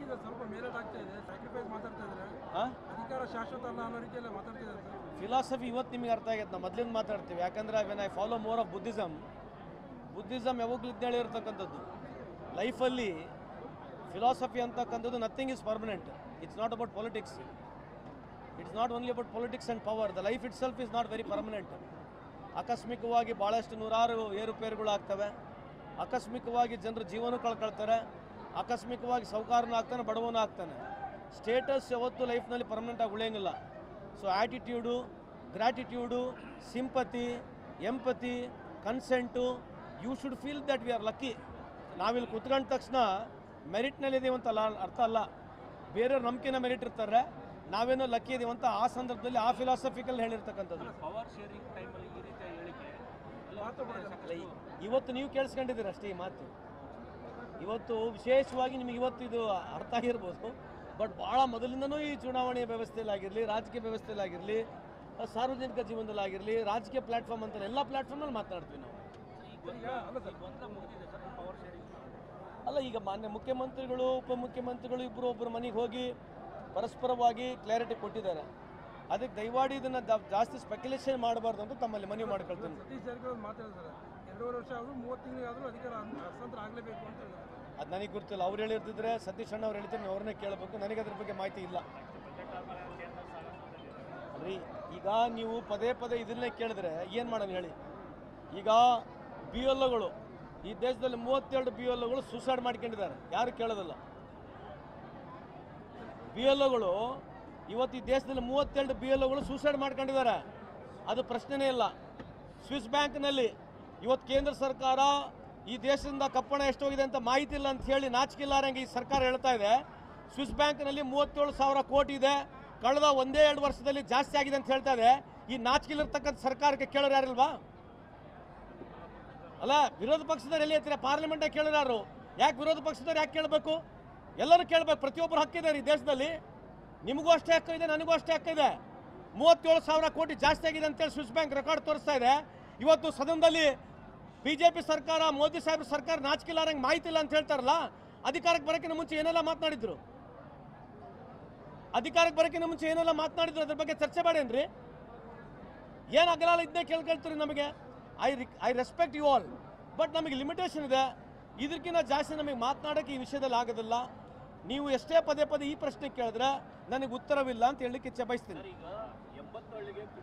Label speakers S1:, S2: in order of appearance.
S1: ಈಗ ಸ್ವಲ್ಪ ಮೇಲೇಟ್ ಆಗ್ತಾ ಇದೆ, ಸ್ಯಾಕ್ರಿಫೈಸ್ ಮಾತಾಡ್ತಾ ಇದ್ದಾರೆ, ಅಧಿಕಾರ ಶಾಶ್ವತ ಅಲ್ಲ ಅನ್ನೋ ರೀತಿಯಲ್ಲಿ ಮಾತಾಡ್ತಾ ಇದ್ದಾರೆ ಸರ್.
S2: ಫಿಲಾಸಫಿ ಇವತ್ತು ನಿಮಗೆ ಅರ್ಥ ಆಗೈತೆ. ನಾವು ಮೊದಲಿಂದ ಮಾತಾಡ್ತೀವಿ, ಯಾಕಂದ್ರೆ when I follow more of Buddhism ಯಾವಾಗಲೂ ಇದ್ದೇಳಿ ಇರ್ತಕ್ಕಂಥದ್ದು ಲೈಫಲ್ಲಿ. ಫಿಲಾಸಫಿ ಅಂತಕ್ಕಂಥದ್ದು nothing is permanent. It's not about politics. It's not only about politics and power. The life it self is not very permanent. ಆಕಸ್ಮಿಕವಾಗಿ ಭಾಳಷ್ಟು ನೂರಾರು ಏರುಪೇರುಗಳಾಗ್ತವೆ. ಆಕಸ್ಮಿಕವಾಗಿ ಜನರು ಜೀವನ ಕಳ್ಕೊಳ್ತಾರೆ. ಆಕಸ್ಮಿಕವಾಗಿ ಸೌಕಾರನೂ ಆಗ್ತಾನೆ, ಬಡವನೂ ಆಗ್ತಾನೆ. ಸ್ಟೇಟಸ್ ಯಾವತ್ತೂ ಲೈಫ್ನಲ್ಲಿ ಪರ್ಮನೆಂಟಾಗಿ ಉಳಿಯೋಂಗಿಲ್ಲ. So attitude, gratitude, sympathy, empathy, consent, you should feel that we are lucky. ನಾವಿಲ್ಲಿ ಕುತ್ಕೊಂಡ ತಕ್ಷಣ ಮೆರಿಟ್ನಲ್ಲಿದ್ದೀವಂತಲ್ಲ ಅರ್ಥ ಅಲ್ಲ. ಬೇರೆಯವ್ರು ನಂಬಿಕೆನ ಮೆರಿಟ್ ಇರ್ತಾರೆ, ನಾವೇನೋ ಲಕ್ಕಿ ಇದೀವಂತ ಆ ಸಂದರ್ಭದಲ್ಲಿ ಆ ಫಿಲಾಸಫಿಕಲ್ ಹೇಳಿರ್ತಕ್ಕಂಥದ್ದು. ಇವತ್ತು ನೀವು ಕೇಳಿಸ್ಕೊಂಡಿದ್ದೀರ ಅಷ್ಟೇ ಈ ಮಾತು. ಇವತ್ತು ವಿಶೇಷವಾಗಿ ನಿಮಗೆ ಇವತ್ತು ಇದು ಅರ್ಥ ಆಗಿರ್ಬೋದು. ಬಟ್ ಭಾಳ ಮೊದಲಿಂದನೂ ಈ ಚುನಾವಣೆಯ ವ್ಯವಸ್ಥೆಯಲ್ಲಾಗಿರಲಿ, ರಾಜಕೀಯ ವ್ಯವಸ್ಥೆಯಲ್ಲಾಗಿರಲಿ, ಸಾರ್ವಜನಿಕ ಜೀವನದಲ್ಲಾಗಿರಲಿ, ರಾಜಕೀಯ ಪ್ಲ್ಯಾಟ್ಫಾರ್ಮ್ ಅಂತ ಎಲ್ಲ ಪ್ಲ್ಯಾಟ್ಫಾರ್ಮಲ್ಲಿ ಮಾತನಾಡ್ತೀವಿ ನಾವು. ಅಲ್ಲ, ಈಗ ಮಾನ್ಯ ಮುಖ್ಯಮಂತ್ರಿಗಳು, ಉಪಮುಖ್ಯಮಂತ್ರಿಗಳು ಇಬ್ಬರು ಒಬ್ಬರು ಮನೆಗೆ ಹೋಗಿ ಪರಸ್ಪರವಾಗಿ ಕ್ಲಾರಿಟಿ ಕೊಟ್ಟಿದ್ದಾರೆ. ಅದಕ್ಕೆ ದಯವಾಡಿ ಇದನ್ನು ಜಾಸ್ತಿ ಸ್ಪೆಕ್ಯುಲೇಷನ್ ಮಾಡಬಾರ್ದು ಅಂತ ತಮ್ಮಲ್ಲಿ ಮನವಿ ಮಾಡ್ಕೊಳ್ತೀನಿ.
S1: ಸತೀಶ್ ಜಾರಕಿಹೊಳಿ ಮಾತಾಡ್ತಾರೆ, 2.5 ವರ್ಷ ಆದರೂ 30 ತಿಂಗಳಿಗಾದರೂ ಅಧಿಕಾರ ಹಸ್ತಾಂತರ ಆಗಲೇಬೇಕು ಅಂತ ಹೇಳಿದ್ದಾರೆ.
S2: ಅದು ನನಗೆ ಗೊತ್ತಿಲ್ಲ. ಅವ್ರು ಹೇಳಿರ್ತಿದ್ರೆ ಸತೀಶ್ ಅಣ್ಣ ಅವ್ರು ಹೇಳ್ತಾರೆ, ಅವ್ರನ್ನೇ ಕೇಳಬೇಕು. ನನಗೆ ಅದ್ರ ಬಗ್ಗೆ ಮಾಹಿತಿ ಇಲ್ಲ. ಅಲ್ರಿ, ಈಗ ನೀವು ಪದೇ ಪದೇ ಇದನ್ನೇ ಕೇಳಿದ್ರೆ ಏನು ಮಾಡೋಣ ಹೇಳಿ. ಈಗ ಬಿ ಎಲ್ ಒಗಳು ಈ ದೇಶದಲ್ಲಿ 32 ಬಿ ಎಲ್ ಒಗಳು ಸೂಸೈಡ್ ಮಾಡ್ಕೊಂಡಿದ್ದಾರೆ. ಯಾರು ಕೇಳೋದಿಲ್ಲ. ಬಿ ಎಲ್ ಒಗಳು ಇವತ್ತು ಈ ದೇಶದಲ್ಲಿ 32 ಬಿ ಎಲ್ ಒಗಳು ಸೂಸೈಡ್ ಮಾಡ್ಕೊಂಡಿದ್ದಾರೆ. ಅದು ಪ್ರಶ್ನೆನೇ ಇಲ್ಲ. ಸ್ವಿಸ್ ಬ್ಯಾಂಕ್ನಲ್ಲಿ ಇವತ್ತು ಕೇಂದ್ರ ಸರ್ಕಾರ ಈ ದೇಶದಿಂದ ಕಪ್ಪಣ ಎಷ್ಟೋಗಿದೆ ಅಂತ ಮಾಹಿತಿ ಇಲ್ಲ ಅಂತ ಹೇಳಿ ನಾಚಿಕಿಲ್ಲಾರಂಗೆ ಈ ಸರ್ಕಾರ ಹೇಳ್ತಾ ಇದೆ. ಸ್ವಿಸ್ ಬ್ಯಾಂಕ್ನಲ್ಲಿ 37,000 ಕೋಟಿ ಇದೆ, ಕಳೆದ 1-2 ವರ್ಷದಲ್ಲಿ ಜಾಸ್ತಿ ಆಗಿದೆ ಅಂತ ಹೇಳ್ತಾ ಇದೆ. ಈ ನಾಚಿಕಿಲಿರ್ತಕ್ಕಂಥ ಸರ್ಕಾರಕ್ಕೆ ಕೇಳೋರು ಯಾರಿಲ್ವಾ? ಅಲ್ಲ, ವಿರೋಧ ಪಕ್ಷದವ್ರು ಎಲ್ಲಿ ಹೇಳ್ತೀರಾ? ಪಾರ್ಲಿಮೆಂಟಾಗಿ ಕೇಳೋರು ಯಾರು? ಯಾಕೆ ವಿರೋಧ ಪಕ್ಷದವ್ರು ಯಾಕೆ ಕೇಳಬೇಕು? ಎಲ್ಲರೂ ಕೇಳಬೇಕು. ಪ್ರತಿಯೊಬ್ಬರು ಹಕ್ಕಿದೆ ಈ ದೇಶದಲ್ಲಿ. ನಿಮಗೂ ಅಷ್ಟೇ ಹಕ್ಕಿದೆ, ನನಗೂ ಅಷ್ಟೇ ಹಕ್ಕಿದೆ. 37,000 ಕೋಟಿ ಜಾಸ್ತಿ ಆಗಿದೆ ಅಂತೇಳಿ ಸ್ವಿಸ್ ಬ್ಯಾಂಕ್ ರೆಕಾರ್ಡ್ ತೋರಿಸ್ತಾ ಇದೆ. ಇವತ್ತು ಸದನದಲ್ಲಿ BJP ಸರ್ಕಾರ, ಮೋದಿ ಸಾಹೇಬ್ರ ಸರ್ಕಾರ ನಾಚಿಕಿಲ್ಲಾರಂಗೆ ಮಾಹಿತಿ ಇಲ್ಲ ಅಂತ ಹೇಳ್ತಾರಲ್ಲ. ಅಧಿಕಾರಕ್ಕೆ ಬರೋಕ್ಕಿಂತ ಮುಂಚೆ ಏನೆಲ್ಲ ಮಾತನಾಡಿದ್ರು? ಅದ್ರ ಬಗ್ಗೆ ಚರ್ಚೆ ಮಾಡೇನ್ರಿ? ಏನಾಗಲ್ಲ ಇದನ್ನೇ ಕೇಳ್ಕೊಳ್ತೀರಿ ನಮಗೆ. I respect you all, but ನಮಗೆ ಲಿಮಿಟೇಷನ್ ಇದೆ. ಇದಕ್ಕಿಂತ ಜಾಸ್ತಿ ನಮಗೆ ಮಾತನಾಡೋಕ್ಕೆ ಈ ವಿಷಯದಲ್ಲಿ ಆಗೋದಿಲ್ಲ. ನೀವು ಎಷ್ಟೇ ಪದೇ ಪದೇ ಈ ಪ್ರಶ್ನೆ ಕೇಳಿದ್ರೆ ನನಗೆ ಉತ್ತರವಿಲ್ಲ ಅಂತ ಹೇಳಲಿಕ್ಕೆ ಇಚ್ಛೆ ಬಯಸ್ತೀನಿ.